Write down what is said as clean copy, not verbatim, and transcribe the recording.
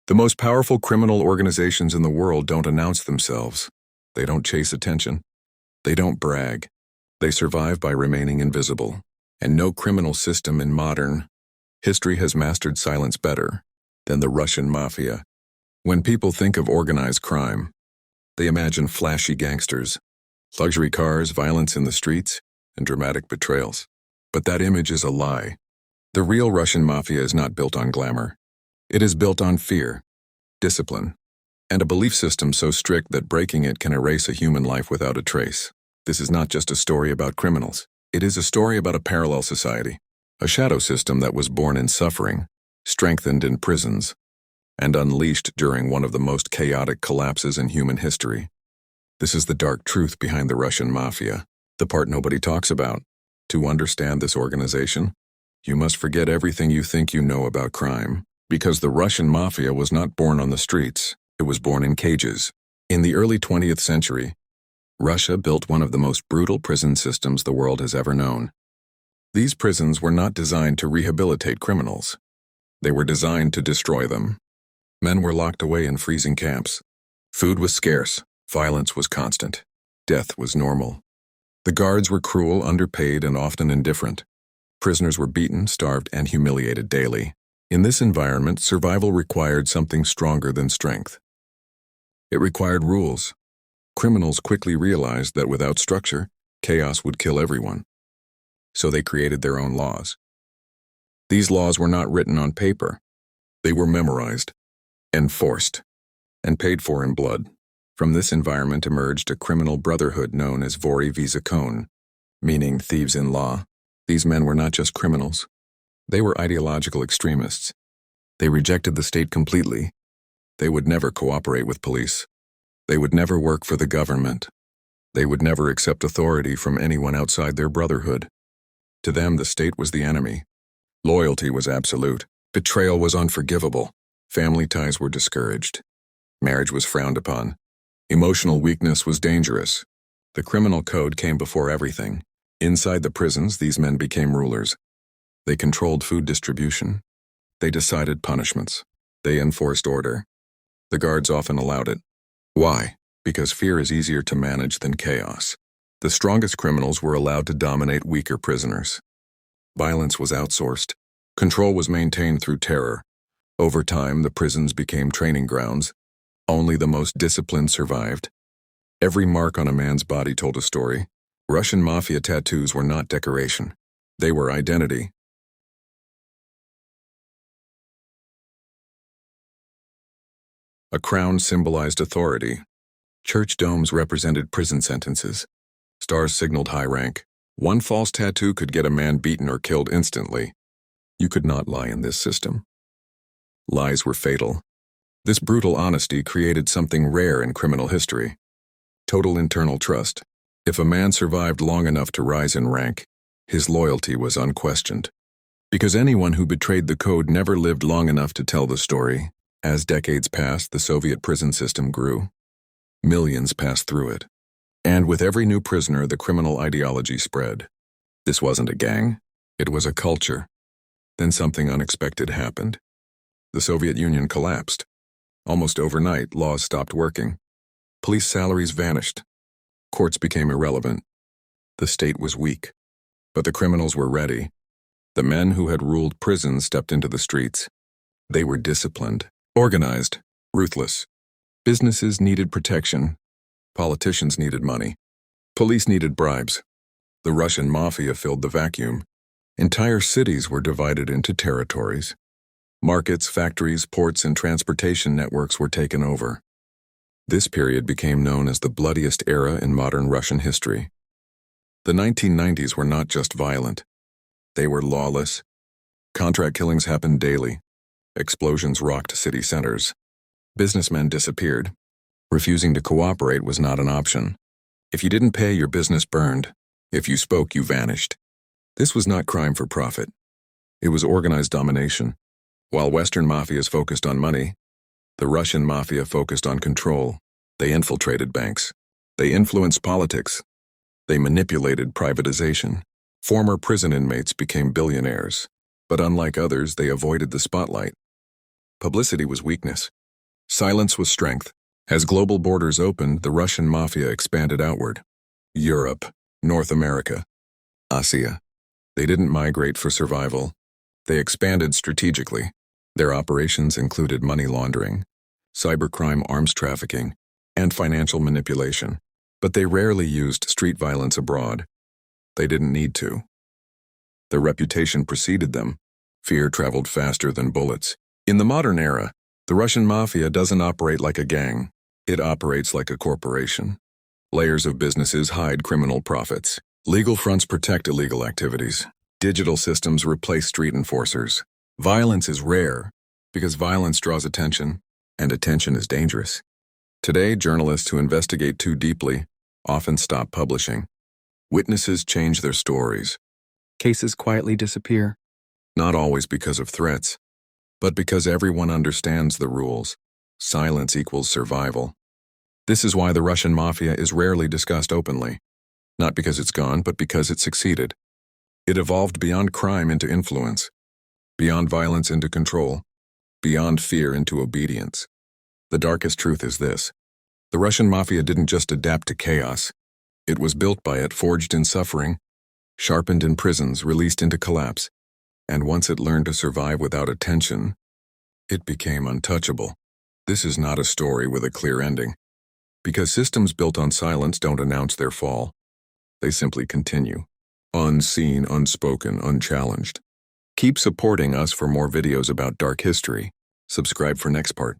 The most powerful criminal organizations in the world don't announce themselves. They don't chase attention. They don't brag. They survive by remaining invisible. And no criminal system in modern history has mastered silence better than the Russian Mafia. When people think of organized crime, they imagine flashy gangsters, luxury cars, violence in the streets, and dramatic betrayals. But that image is a lie. The real Russian Mafia is not built on glamour. It is built on fear, discipline, and a belief system so strict that breaking it can erase a human life without a trace. This is not just a story about criminals. It is a story about a parallel society, a shadow system that was born in suffering, strengthened in prisons, and unleashed during one of the most chaotic collapses in human history. This is the dark truth behind the Russian Mafia, the part nobody talks about. To understand this organization, you must forget everything you think you know about crime, because the Russian Mafia was not born on the streets, it was born in cages. In the early 20th century, Russia built one of the most brutal prison systems the world has ever known. These prisons were not designed to rehabilitate criminals. They were designed to destroy them. Men were locked away in freezing camps. Food was scarce. Violence was constant. Death was normal. The guards were cruel, underpaid, and often indifferent. Prisoners were beaten, starved, and humiliated daily. In this environment, survival required something stronger than strength. It required rules. Criminals quickly realized that without structure, chaos would kill everyone. So they created their own laws. These laws were not written on paper. They were memorized, enforced, and paid for in blood. From this environment emerged a criminal brotherhood known as Vory Zakone, meaning Thieves-in-Law. These men were not just criminals. They were ideological extremists. They rejected the state completely. They would never cooperate with police. They would never work for the government. They would never accept authority from anyone outside their brotherhood. To them, the state was the enemy. Loyalty was absolute. Betrayal was unforgivable. Family ties were discouraged. Marriage was frowned upon. Emotional weakness was dangerous. The criminal code came before everything. Inside the prisons, these men became rulers. They controlled food distribution. They decided punishments. They enforced order. The guards often allowed it. Why? Because fear is easier to manage than chaos. The strongest criminals were allowed to dominate weaker prisoners. Violence was outsourced. Control was maintained through terror. Over time, the prisons became training grounds. Only the most disciplined survived. Every mark on a man's body told a story. Russian Mafia tattoos were not decoration. They were identity. A crown symbolized authority. Church domes represented prison sentences. Stars signaled high rank. One false tattoo could get a man beaten or killed instantly. You could not lie in this system. Lies were fatal. This brutal honesty created something rare in criminal history. Total internal trust. If a man survived long enough to rise in rank, his loyalty was unquestioned. Because anyone who betrayed the code never lived long enough to tell the story. As decades passed, the Soviet prison system grew. Millions passed through it. And with every new prisoner, the criminal ideology spread. This wasn't a gang. It was a culture. Then something unexpected happened. The Soviet Union collapsed. Almost overnight, laws stopped working. Police salaries vanished. Courts became irrelevant. The state was weak. But the criminals were ready. The men who had ruled prisons stepped into the streets. They were disciplined, organized, ruthless. Businesses needed protection. Politicians needed money. Police needed bribes. The Russian Mafia filled the vacuum. Entire cities were divided into territories. Markets, factories, ports, and transportation networks were taken over. This period became known as the bloodiest era in modern Russian history. The 1990s were not just violent. They were lawless. Contract killings happened daily. Explosions rocked city centers. Businessmen disappeared. Refusing to cooperate was not an option. If you didn't pay, your business burned. If you spoke, you vanished. This was not crime for profit. It was organized domination. While Western mafias focused on money, the Russian Mafia focused on control. They infiltrated banks. They influenced politics. They manipulated privatization. Former prison inmates became billionaires. But unlike others, they avoided the spotlight. Publicity was weakness. Silence was strength. As global borders opened, the Russian Mafia expanded outward. Europe, North America, Asia. They didn't migrate for survival. They expanded strategically. Their operations included money laundering, cybercrime, arms trafficking, and financial manipulation. But they rarely used street violence abroad. They didn't need to. Their reputation preceded them. Fear traveled faster than bullets. In the modern era, the Russian Mafia doesn't operate like a gang. It operates like a corporation. Layers of businesses hide criminal profits. Legal fronts protect illegal activities. Digital systems replace street enforcers. Violence is rare because violence draws attention, and attention is dangerous. Today, journalists who investigate too deeply often stop publishing. Witnesses change their stories. Cases quietly disappear. Not always because of threats, but because everyone understands the rules. Silence equals survival. This is why the Russian Mafia is rarely discussed openly. Not because it's gone, but because it succeeded. It evolved beyond crime into influence, beyond violence into control, beyond fear into obedience. The darkest truth is this: the Russian Mafia didn't just adapt to chaos. It was built by it, forged in suffering, sharpened in prisons, released into collapse. And once it learned to survive without attention, it became untouchable. This is not a story with a clear ending, because systems built on silence don't announce their fall. They simply continue, unseen, unspoken, unchallenged. Keep supporting us for more videos about dark history. Subscribe for next part.